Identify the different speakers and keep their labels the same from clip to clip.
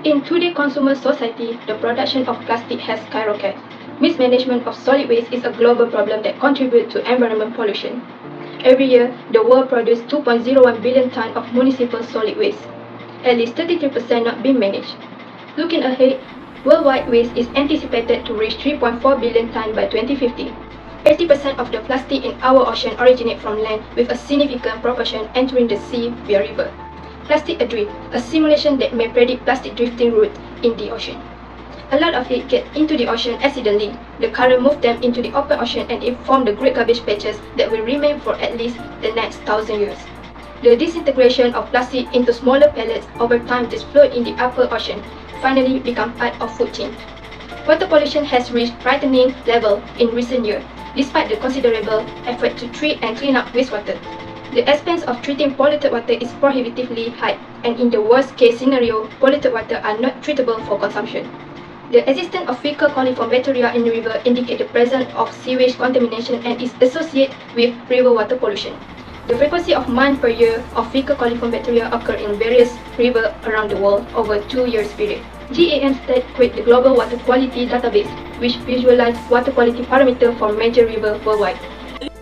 Speaker 1: In today's consumer society, the production of plastic has skyrocketed. Mismanagement of solid waste is a global problem that contributes to environment pollution. Every year, the world produces 2.01 billion tons of municipal solid waste. At least 33% not being managed. Looking ahead, worldwide waste is anticipated to reach 3.4 billion tons by 2050. 80% of the plastic in our ocean originate from land, with a significant proportion entering the sea via river. Plastic adrift, a simulation that may predict plastic drifting route in the ocean. A lot of it gets into the ocean accidentally. The current moves them into the open ocean and it forms the great garbage patches that will remain for at least the next 1,000 years. The disintegration of plastic into smaller pellets over time that float in the upper ocean finally become part of food chain. Water pollution has reached frightening level in recent years, despite the considerable effort to treat and clean up wastewater. The expense of treating polluted water is prohibitively high, and in the worst case scenario, polluted water are not treatable for consumption. The existence of fecal coliform bacteria in the river indicate the presence of sewage contamination and is associated with river water pollution. The frequency of months per year of fecal coliform bacteria occur in various rivers around the world over a 2 years period. GAM stats create the Global Water Quality Database, which visualizes water quality parameters for major rivers worldwide.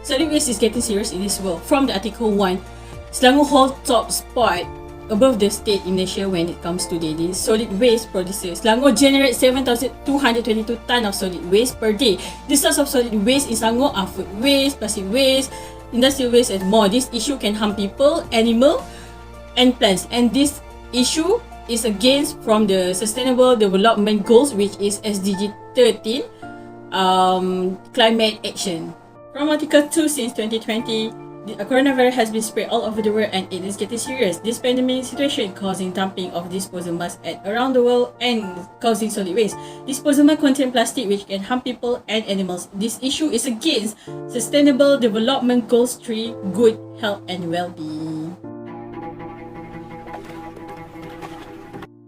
Speaker 2: Solid waste is getting serious in this world. From the article 1, Selangor holds top spot above the state in Malaysia when it comes to daily solid waste producers. Selangor generates 7,222 tons of solid waste per day. The source of solid waste in Selangor are food waste, plastic waste, industrial waste and more. This issue can harm people, animals and plants, and this issue is against from the Sustainable Development Goals, which is SDG 13, climate action. From Article 2, since 2020, the coronavirus has been spread all over the world and it is getting serious. This pandemic situation causing dumping of disposal mass around the world and causing solid waste. Disposal mass contain plastic which can harm people and animals. This issue is against Sustainable Development Goals 3, good health and well-being.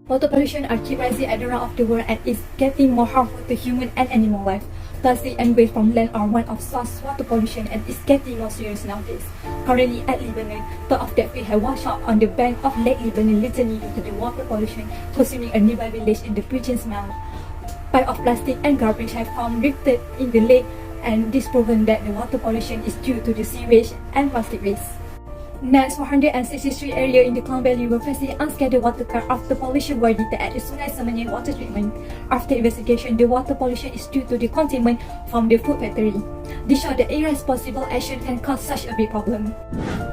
Speaker 3: Water pollution are keep rising at the round of the world and is getting more harmful to human and animal life. Plastic and waste from land are one of source water pollution and is getting more serious nowadays. Currently at Lebanon, part of that field have washed up on the bank of Lake Lebanon listening to the water pollution, consuming a nearby village in the preaching smell. Piles of plastic and garbage have found drifted in the lake, and this proven that the water pollution is due to the sewage and plastic waste. Next, 463 areas in the Klang Valley were facing unscheduled water cut after pollution were detected at the Sungai Semenyih water treatment. After investigation, the water pollution is due to the contaminant from the food factory. This shows that irresponsible action can cause such a big problem.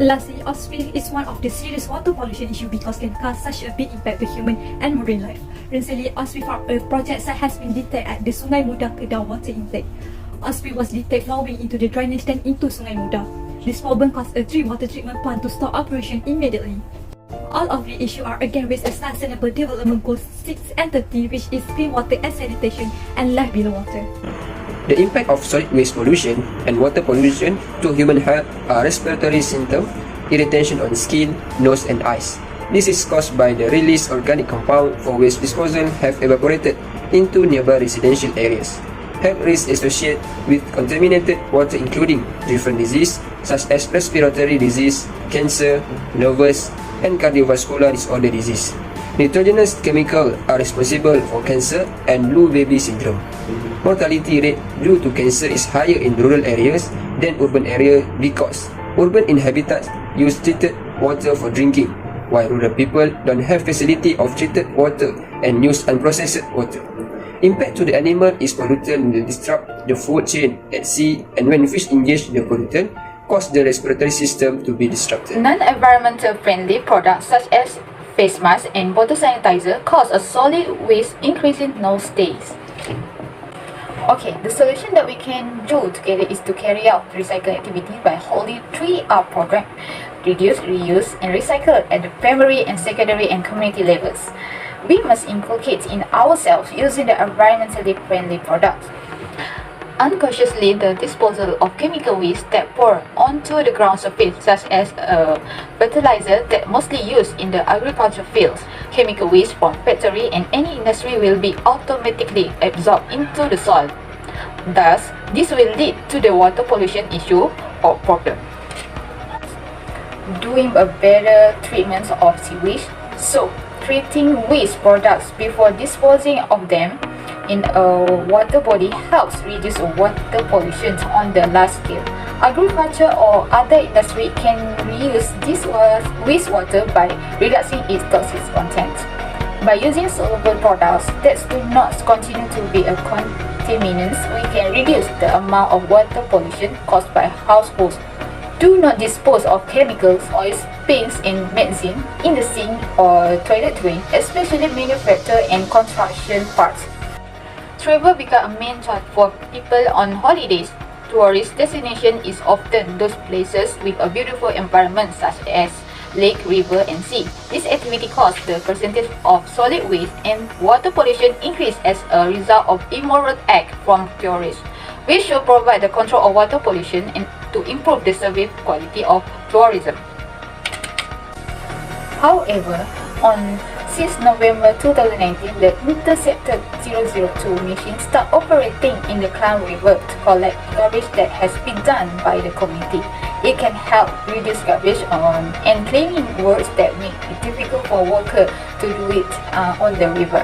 Speaker 3: Lastly, oil spilling is one of the serious water pollution issue because can cause such a big impact to human and marine life. Recently, oil spill from a project site has been detected at the Sungai Muda Kedah water intake. Oil spill was detected flowing into the drainage tank into Sungai Muda. This problem caused a 3 water treatment plant to stop operation immediately. All of the issues are again with a Sustainable Development Goals 6 and 30, which is clean water and sanitation and life below water.
Speaker 4: The impact of solid waste pollution and water pollution to human health are respiratory symptoms, irritation on skin, nose and eyes. This is caused by the released organic compound for waste disposal have evaporated into nearby residential areas. Health risks associated with contaminated water including different diseases such as respiratory disease, cancer, nervous, and cardiovascular disorder disease. Nitrogenous chemicals are responsible for cancer and blue baby syndrome. Mortality rate due to cancer is higher in rural areas than urban areas because urban inhabitants use treated water for drinking, while rural people don't have facility of treated water and use unprocessed water. Impact to the animal is pollutant will disrupt the food chain at sea, and when fish ingest the pollutant, cause the respiratory system to be disrupted.
Speaker 5: Non-environmental friendly products such as face masks and bottle sanitizer cause a solid waste increase in nowadays. Okay, the solution that we can do together is to carry out recycling activity by holding 3R program: reduce, reuse, and recycle at the primary and secondary and community levels. We must inculcate in ourselves using the environmentally friendly products. Unconsciously, the disposal of chemical waste that pour onto the ground surface, such as fertilizer that mostly used in the agriculture fields, chemical waste from factory and any industry will be automatically absorbed into the soil. Thus, this will lead to the water pollution issue or problem. Doing a better treatment of sewage. So, treating waste products before disposing of them in a water body helps reduce water pollution on the large scale. Agriculture or other industry can reuse this wastewater by reducing its toxic content. By using soluble products that do not continue to be a contaminants, we can reduce the amount of water pollution caused by households. Do not dispose of chemicals, oils, paints and medicine in the sink or toilet drain, especially manufactured and construction parts. Travel becomes a main choice for people on holidays. Tourist destination is often those places with a beautiful environment such as lake, river and sea. This activity causes the percentage of solid waste and water pollution increase as a result of immoral act from tourists. We should provide the control of water pollution and to improve the service quality of tourism. However, on 6 November 2019, the Interceptor 002 machine started operating in the Clown River to collect garbage that has been done by the community. It can help reduce garbage and cleaning works that make it difficult for workers to do it on the river.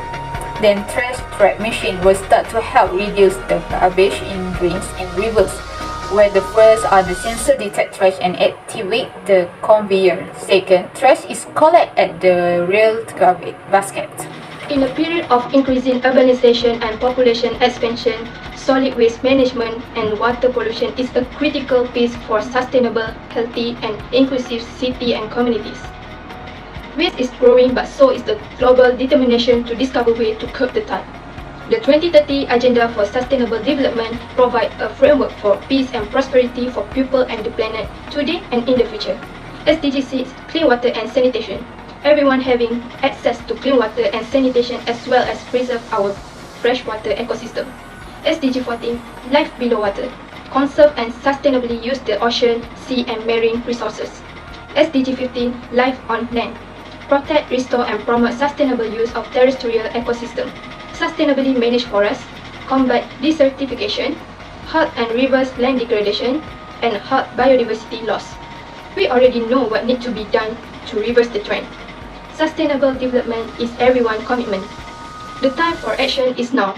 Speaker 5: Then trash trap machine will start to help reduce the garbage in drains and rivers, where the first are the sensor detect trash and activate the conveyor. Second, trash is collected at the rail garbage basket.
Speaker 1: In a period of increasing urbanization and population expansion, solid waste management and water pollution is a critical piece for sustainable, healthy and inclusive city and communities. Waste is growing, but so is the global determination to discover ways to curb the tide. The 2030 Agenda for Sustainable Development provides a framework for peace and prosperity for people and the planet today and in the future. SDG 6, clean water and sanitation. Everyone having access to clean water and sanitation as well as preserve our freshwater ecosystem. SDG 14, life below water. Conserve and sustainably use the ocean, sea and marine resources. SDG 15, life on land. Protect, restore and promote sustainable use of terrestrial ecosystem. Sustainably manage forests, combat desertification, halt and reverse land degradation, and halt biodiversity loss. We already know what needs to be done to reverse the trend. Sustainable development is everyone's commitment. The time for action is now.